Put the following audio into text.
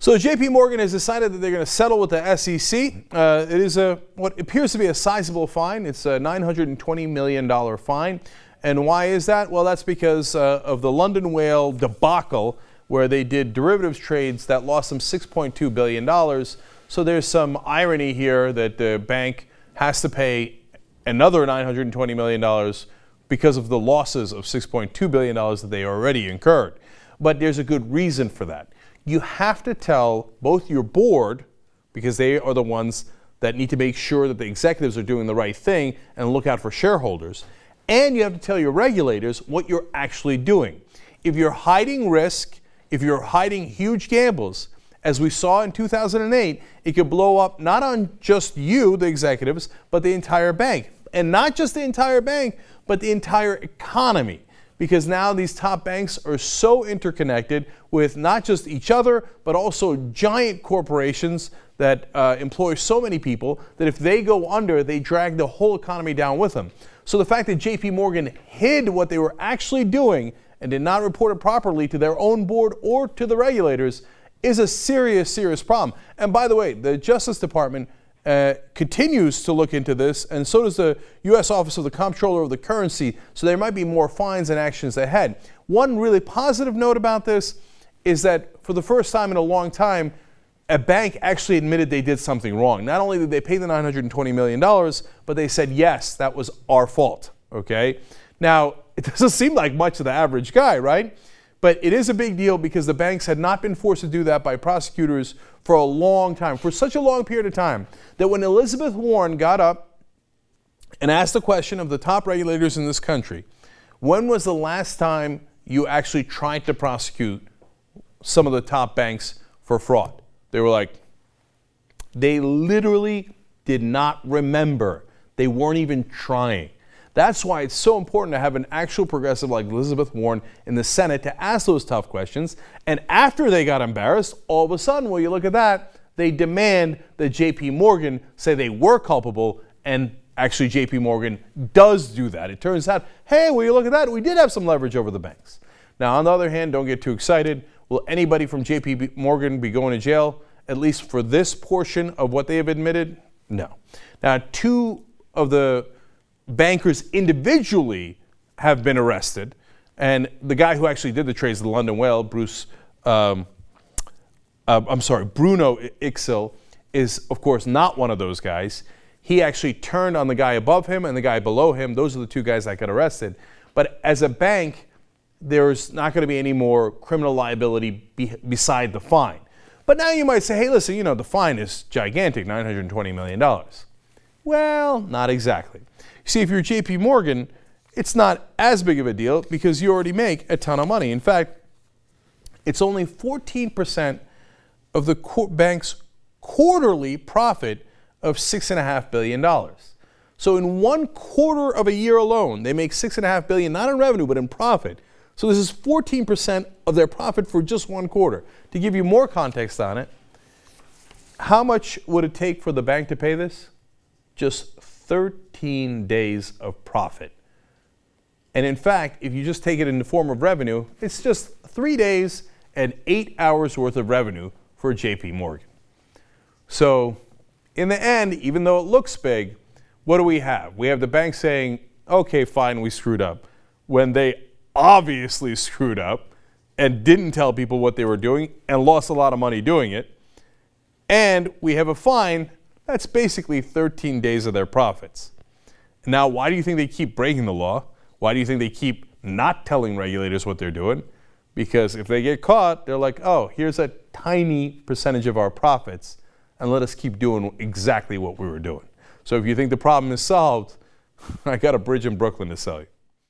So JPMorgan has decided that they're going to settle with the SEC. It is what appears to be a sizable fine. It's a $920 million fine. And why is that? Well, that's because of the London whale debacle, where they did derivatives trades that lost them $6.2 billion. So there's some irony here that the bank has to pay another $920 million because of the losses of $6.2 billion that they already incurred. But there's a good reason for that. You have to tell both your board, because they are the ones that need to make sure that the executives are doing the right thing and look out for shareholders, and you have to tell your regulators what you're actually doing. If you're hiding risk, if you're hiding huge gambles, as we saw in 2008, it could blow up not on just you, the executives, but the entire bank. And not just the entire bank, but the entire economy. Because now these top banks are so interconnected with not just each other, but also giant corporations that employ so many people that if they go under, they drag the whole economy down with them. So the fact that JPMorgan hid what they were actually doing and did not report it properly to their own board or to the regulators is a serious, serious problem. And by the way, the Justice Department continues to look into this, and so does the U.S. Office of the Comptroller of the Currency, so there might be more fines and actions ahead. One really positive note about this is that for the first time in a long time, a bank actually admitted they did something wrong. Not only did they pay the $920 million, but they said, yes, that was our fault, okay? Now, it doesn't seem like much to the average guy, right? But it is a big deal because the banks had not been forced to do that by prosecutors for a long time, for such a long period of time, that when Elizabeth Warren got up and asked the question of the top regulators in this country, when was the last time you actually tried to prosecute some of the top banks for fraud? They were like, they literally did not remember. They weren't even trying. That's why it's so important to have an actual progressive like Elizabeth Warren in the Senate to ask those tough questions. And after they got embarrassed, all of a sudden, well, you look at that, they demand that JPMorgan say they were culpable, and actually JPMorgan does do that. It turns out, hey, well, you look at that, we did have some leverage over the banks. Now, on the other hand, don't get too excited. Will anybody from JPMorgan be going to jail, at least for this portion of what they have admitted? No. Now, two of the bankers individually have been arrested, and the guy who actually did the trades, the London whale, Bruno Ixil, is of course not one of those guys. He actually turned on the guy above him and the guy below him. Those are the two guys that got arrested. But as a bank, there's not going to be any more criminal liability beside the fine. But now you might say, hey, listen, the fine is gigantic, $920 million. Well, not exactly. See, if you're JPMorgan, it's not as big of a deal because you already make a ton of money. In fact, it's only 14% of the bank's quarterly profit of $6.5 billion. So in 1/4 of a year alone, they make $6.5 billion, not in revenue, but in profit. So this is 14% of their profit for just 1 quarter. To give you more context on it, how much would it take for the bank to pay this? Just 13 days of profit. And in fact, if you just take it in the form of revenue, it's just 3 days and 8 hours worth of revenue for JPMorgan. So in the end, even though it looks big, what do we have? We have the bank saying, okay, fine, we screwed up, when they obviously screwed up and didn't tell people what they were doing and lost a lot of money doing it. And we have a fine that's basically 13 days of their profits. Now, why do you think they keep breaking the law? Why do you think they keep not telling regulators what they're doing? Because if they get caught, they're like, oh, here's a tiny percentage of our profits, and let us keep doing exactly what we were doing. So if you think the problem is solved, I got a bridge in Brooklyn to sell you.